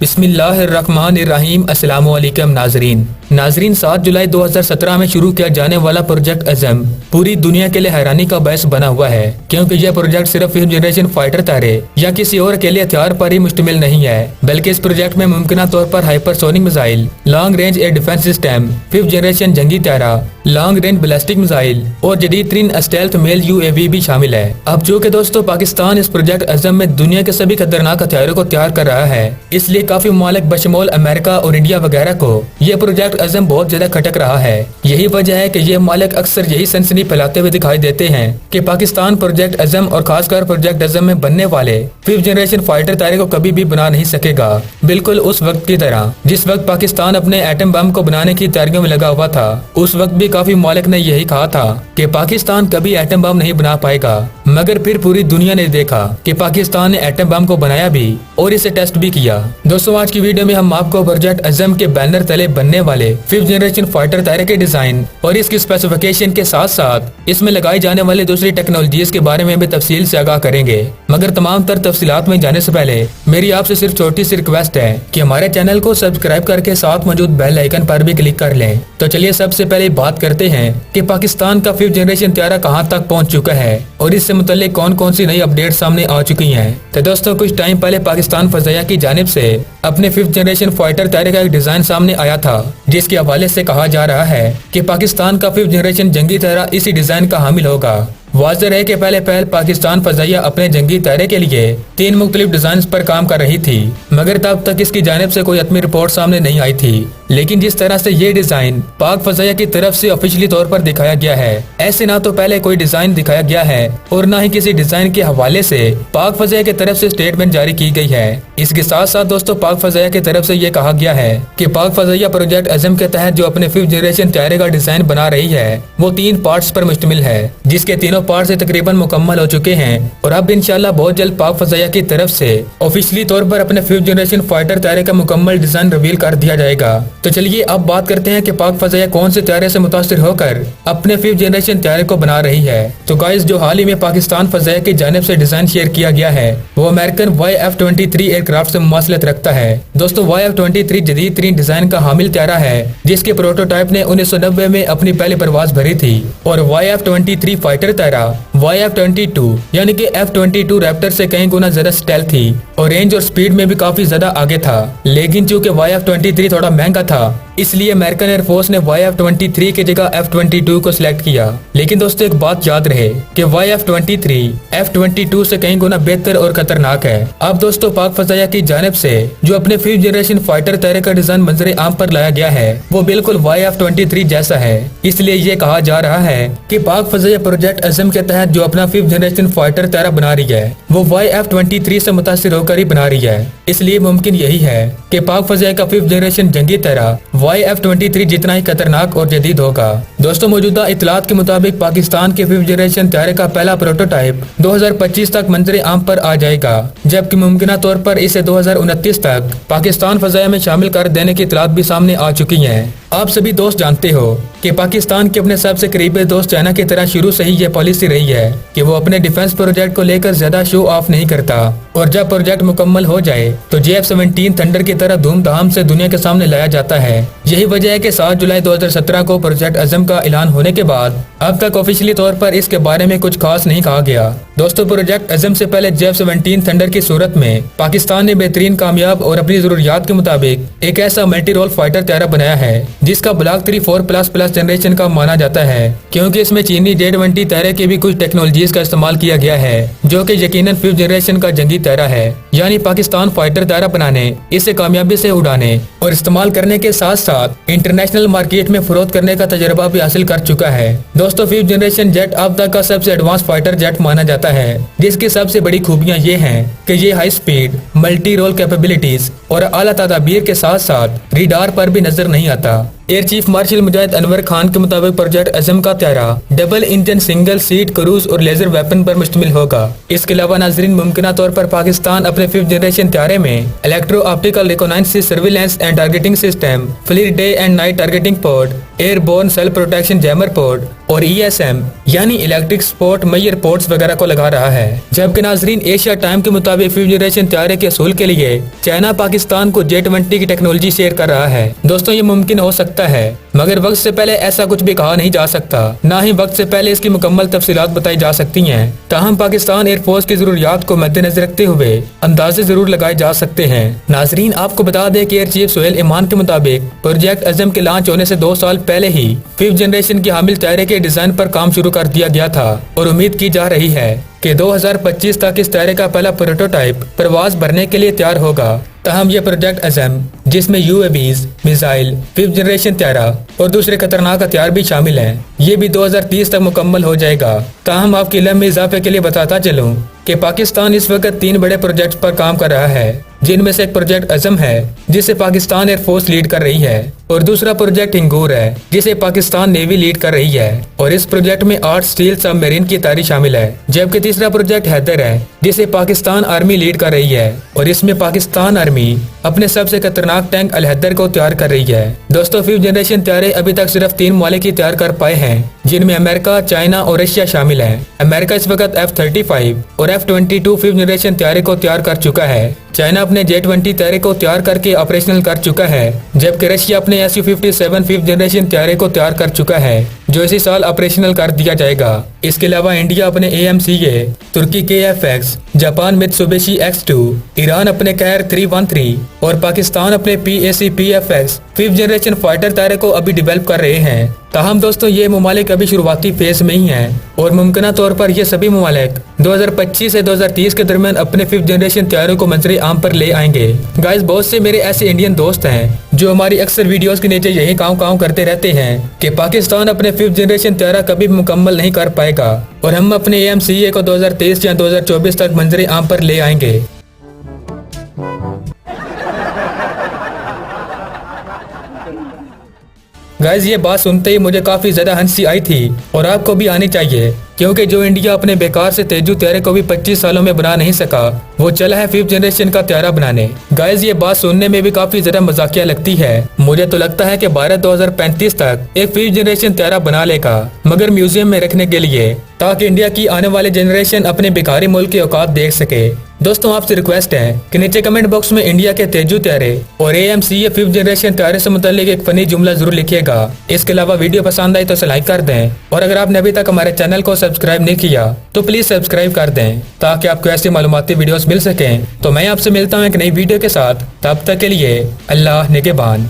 बिस्मिल्लाहिर्रहमानिर्रहीम। अस्सलाम वालेकुम नाजरीन। 7 जुलाई 2017 में शुरू किया जाने वाला प्रोजेक्ट AZM पूरी दुनिया के लिए हैरानी का बायस बना हुआ है, क्योंकि यह प्रोजेक्ट सिर्फ 5th जनरेशन फाइटर तारे या किसी और अकेले हथियार पर ही मुश्तमिल नहीं है, बल्कि इस प्रोजेक्ट में मुमकिन तौर पर hypersonic missile, long range air defence system, 5th generation जंगी त्यारा, लॉन्ग रेंज बैलिस्टिक मिसाइल और जदीद तरीन स्टेल्थ मेल UAV भी शामिल है। अब जो कि दोस्तों पाकिस्तान इस प्रोजेक्ट AZM में दुनिया के सभी खतरनाक हथियारों को तैयार कर रहा है, इसलिए काफी ममालिक बशमूल अमेरिका और इंडिया वगैरह को यह प्रोजेक्ट AZM बहुत ज्यादा खटक रहा है। यही वजह है कि ये ममालिक अक्सर यही सनसनी फैलाते हुए दिखाई देते हैं कि पाकिस्तान प्रोजेक्ट AZM और खासकर प्रोजेक्ट AZM में बनने वाले 5th जनरेशन फाइटर तारे को कभी भी बना नहीं सकेगा, बिल्कुल उस वक्त की तरह जिस वक्त पाकिस्तान अपने एटम बम को बनाने की तैयारियों में लगा हुआ था। उस वक्त भी काफी ममालिक ने यही कहा था कि पाकिस्तान कभी एटम बम नहीं बना पाएगा, मगर फिर पूरी दुनिया ने देखा कि पाकिस्तान ने एटम बम को बनाया भी और इसे टेस्ट भी किया। दोस्तों आज की वीडियो में हम आपको प्रोजेक्ट AZM के बैनर तले बनने वाले 5th जनरेशन फाइटर तारे के डिजाइन और इसकी स्पेसिफिकेशन के साथ साथ इसमें लगाई जाने वाली दूसरी टेक्नोलॉजीज के बारे में भी तफसील से आगाह करेंगे। मगर तमाम तर तफसीलात में जाने से पहले मेरी आपसे सिर्फ छोटी सी रिक्वेस्ट है कि हमारे चैनल को सब्सक्राइब करके साथ मौजूद बेल आइकन पर भी क्लिक कर लें। तो चलिए सबसे पहले बात करते हैं कि पाकिस्तान का 5th जनरेशन त्यारा कहां तक पहुंच चुका है और इससे मुतल्लिक कौन कौन सी नई अपडेट सामने आ चुकी हैं। तो दोस्तों कुछ टाइम पहले पाकिस्तान फजाया की जानिब से अपने 5th जनरेशन फाइटर तारे का एक डिजाइन सामने आया था, जिसके हवाले से कहा जा रहा है कि पाकिस्तान का 5th जनरेशन जंगी तारा इसी डिजाइन का हामिल होगा। वाज़ेह है कि पहले पाकिस्तान फजाइया अपने जंगी तारे के लिए 3 मुख्तलिफ डिजाइन पर काम कर रही थी, मगर तब तक इसकी जानिब से कोई हतमी रिपोर्ट सामने नहीं आई थी। लेकिन जिस तरह से ये डिजाइन पाक फजाइया की तरफ से ऑफिशियली तौर पर दिखाया गया है, ऐसे ना तो पहले कोई डिजाइन दिखाया गया है और ना ही किसी डिजाइन के हवाले से पाक फजाइया की तरफ से स्टेटमेंट जारी की गई है। इसके साथ साथ दोस्तों पाक फजाइया की तरफ से ये कहा गया है कि पाक फजाइया प्रोजेक्ट AZM के तहत जो अपने 5th जनरेशन त्यारे का डिजाइन बना रही है वो 3 पार्ट्स पर मुश्तमिल है, जिसके तीनों पार्ट से तकरीबन मुकम्मल हो चुके हैं और अब इंशाल्लाह बहुत जल्द पाक फजाइया की तरफ से ऑफिशियली तौर पर अपने 5th जनरेशन फाइटर त्यारे का मुकम्मल डिजाइन रिवील कर दिया जाएगा। तो चलिए अब बात करते हैं कि पाक फजाइया कौन से त्यारे से मुतासिर होकर अपने 5th जनरेशन त्यारे को बना रही है। तो गाइस जो हाल ही में पाकिस्तान फजाइया की जानिब से डिजाइन शेयर किया गया है वो अमेरिकन YF-23 एयरक्राफ्ट से मुमासलत रखता है। दोस्तों YF-23 जदीद तरीन डिजाइन का हामिल त्यारा है, जिसके प्रोटोटाइप ने 1990 में अपनी पहली परवाज भरी थी और YF-23 फाइटर त्यारा YF-22 यानी कि F-22 रैप्टर से कई गुना ज्यादा स्टेल्थ थी और रेंज और स्पीड में भी काफी ज्यादा आगे था। लेकिन चूंकि YF-23 थोड़ा महंगा था, इसलिए अमेरिकन एयरफोर्स ने YF-23 की जगह F-22 को सिलेक्ट किया। लेकिन दोस्तों एक बात याद रहे कि YF-23 F-22 से कई गुना बेहतर और खतरनाक है। अब दोस्तों पाक फजाइया की जानिब से जो अपने 5th जनरेशन फाइटर तारे का डिजाइन मंजर आम पर लाया गया है वो बिल्कुल YF-23 जैसा है। इसलिए ये कहा जा रहा है कि पाक फजाइया प्रोजेक्ट AZM के तहत जो अपना 5th जनरेशन फाइटर तारा बना रही है वो YF-23 से मुतासिर होकर ही बना रही है। इसलिए मुमकिन यही है कि पाक फजाइया का 5th जनरेशन जंगी तारा YF-23 जितना ही खतरनाक और जदीद होगा। दोस्तों मौजूदा इतलात के मुताबिक पाकिस्तान के 5th जनरेशन त्यारे का पहला प्रोटोटाइप 2025 तक मंजर आम पर आ जाएगा, जबकि मुमकिन तौर पर इसे 2029 तक पाकिस्तान फजाइया में शामिल कर देने की इतलात भी सामने आ चुकी हैं। आप सभी दोस्त जानते हो कि पाकिस्तान के अपने सबसे करीबी दोस्त चाइना की तरह शुरू से ही यह पॉलिसी रही है कि वो अपने डिफेंस प्रोजेक्ट को लेकर ज्यादा शो ऑफ नहीं करता और जब प्रोजेक्ट मुकम्मल हो जाए तो JF-17 थंडर की तरह धूमधाम से दुनिया के सामने लाया जाता है। यही वजह है कि 7 जुलाई 2017 को प्रोजेक्ट AZM का ऐलान होने के बाद अब तक ऑफिशियली तौर पर इसके बारे में कुछ खास नहीं कहा गया। दोस्तों प्रोजेक्ट AZM से पहले JF-17 थंडर की सूरत में पाकिस्तान ने बेहतरीन कामयाब और अपनी जरूरियात के मुताबिक एक ऐसा मल्टी रोल फाइटर त्यारा बनाया है जिसका ब्लॉक 3 4++ जनरेशन का माना जाता है, क्योंकि इसमें चीनी J-20 त्यारे की भी कुछ टेक्नोलॉजीज का इस्तेमाल किया गया है जो कि यकीनन 5th जनरेशन का जंगी त्यारा है। यानी पाकिस्तान फाइटर त्यारा बनाने, इसे कामयाबी से उड़ाने और इस्तेमाल करने के साथ साथ इंटरनेशनल मार्केट में फरोख्त करने का तजर्बा भी हासिल कर चुका है। दोस्तों 5th जनरेशन जेट अब तक का सबसे एडवांस फाइटर जेट माना जाता है, जिसकी सबसे बड़ी खूबियां ये हैं कि ये high speed, multi role capabilities और आला तदाबीर के साथ साथ रिडार पर भी नजर नहीं आता। Air chief marshal Mujahid Anwar Khan के मुताबिक प्रोजेक्ट AZM का त्यारा double engine, single seat, cruise और लेजर वेपन पर मुश्तमिल होगा। इसके अलावा नाजरीन मुमकिन तौर पर पाकिस्तान अपने 5th जनरेशन त्यारे में electro optical reconnaissance surveillance and targeting system, FLIR day and night targeting port, airborne self protection jammer port और ESM यानी इलेक्ट्रिक स्पोर्ट मेजर पोर्ट्स वगैरह को लगा रहा है। जबकि नाजरीन एशिया टाइम के मुताबिक 5th जनरेशन तैयारे के असूल के लिए चाइना पाकिस्तान को J20 की टेक्नोलॉजी शेयर कर रहा है। दोस्तों ये मुमकिन हो सकता है, मगर वक्त से पहले ऐसा कुछ भी कहा नहीं जा सकता, न ही वक्त से पहले इसकी मुकम्मल तफसीलात बताई जा सकती हैं। ताहम पाकिस्तान एयरफोर्स की जरूरियात को मद्देनजर रखते हुए अंदाजे जरूर लगाए जा सकते हैं। नाजरीन आपको बता दें कि एयर चीफ सोहेल ईमान के मुताबिक प्रोजेक्ट अज़म के लॉन्च होने से 2 साल पहले ही 5th जनरेशन की हामिल तैयारे के डिजाइन पर काम शुरू कर दिया गया था और उम्मीद की जा रही है कि 2025 तक इस तैयारे का पहला प्रोटोटाइप प्रवास भरने के लिए तैयार होगा। ताहम यह प्रोजेक्ट अज़म जिसमें UAVs, मिसाइल, 5th जनरेशन तैयारा और दूसरे खतरनाक हथियार भी शामिल हैं, ये भी 2030 तक मुकम्मल हो जाएगा। ताहम आपके इल्म में इजाफे के लिए बताता चलूं कि पाकिस्तान इस वक्त 3 बड़े प्रोजेक्ट पर काम कर रहा है, जिनमें से एक प्रोजेक्ट अज़म है जिसे पाकिस्तान एयरफोर्स लीड कर रही है और दूसरा प्रोजेक्ट हिंगूर है जिसे पाकिस्तान नेवी लीड कर रही है और इस प्रोजेक्ट में 8 स्टील सबमरीन की तैयारी शामिल है। जबकि तीसरा प्रोजेक्ट हैदर है जिसे पाकिस्तान आर्मी लीड कर रही है और इसमें पाकिस्तान आर्मी अपने सबसे खतरनाक टैंक अल हैदर को तैयार कर रही है। दोस्तों 5th जनरेशन तैयारे अभी तक सिर्फ 3 ममालिक ही तैयार कर पाए हैं, जिनमें अमेरिका, चाइना और रशिया शामिल है। अमेरिका इस वक्त F-35 और F-22 5th जनरेशन तैयारे को तैयार कर चुका है। चाइना अपने J-20 तैयारे को तैयार करके ऑपरेशनल कर चुका है, जबकि रशिया अपने Su-57 5th जनरेशन तैयारे को तैयार कर चुका है जो इसी साल ऑपरेशनल कर दिया जाएगा। इसके अलावा इंडिया अपने AMCA, तुर्की KFX, Japan Mitsubishi X2, Iran अपने कैर 313 और पाकिस्तान अपने PAC PFX 5th generation fighter तैयारे को अभी डेवलप कर रहे हैं। ताहम दोस्तों ये ममालिक अभी शुरुआती फेज में ही हैं और मुमकिन तौर पर ये सभी ममालिक 2025 से 2030 के दरमियान अपने 5th जनरेशन तैयारों को मंजरे आम पर ले आएंगे। गाइस बहुत से मेरे ऐसे इंडियन दोस्त हैं जो हमारी अक्सर वीडियोस के नीचे यही काम करते रहते हैं कि पाकिस्तान अपने 5th जनरेशन तैयारा कभी भी मुकम्मल नहीं कर पाएगा और हम अपने AMCA को 2023 या 2024 तक मंजरे आम पर ले आएंगे। गाइस ये बात सुनते ही मुझे काफी ज्यादा हंसी आई थी और आपको भी आनी चाहिए, क्योंकि जो इंडिया अपने बेकार से तेजू तैयारे को भी 25 सालों में बना नहीं सका, वो चला है 5th जनरेशन का तैयारा बनाने। गाइस ये बात सुनने में भी काफी ज्यादा मजाकिया लगती है। मुझे तो लगता है कि भारत 2035 तक एक 5th जनरेशन तैयारा बना लेगा, मगर म्यूजियम में रखने के लिए, ताकि इंडिया की आने वाले जनरेशन अपने बेकारी मुल्क की औकात देख सके। दोस्तों आपसे रिक्वेस्ट है कि नीचे कमेंट बॉक्स में इंडिया के तेजू तैयारे और AMCA 5th जनरेशन तैयारे से मुतालिक एक फनी जुमला जरूर लिखिएगा। इसके अलावा वीडियो पसंद आई तो इसे लाइक कर दें और अगर आपने अभी तक हमारे चैनल को सब्सक्राइब नहीं किया तो प्लीज सब्सक्राइब कर दें, ताकि आपको ऐसी मालूमाती वीडियोस मिल सकें। तो मैं आपसे मिलता हूँ एक नई वीडियो के साथ, तब तक के लिए अल्लाह निगहबान।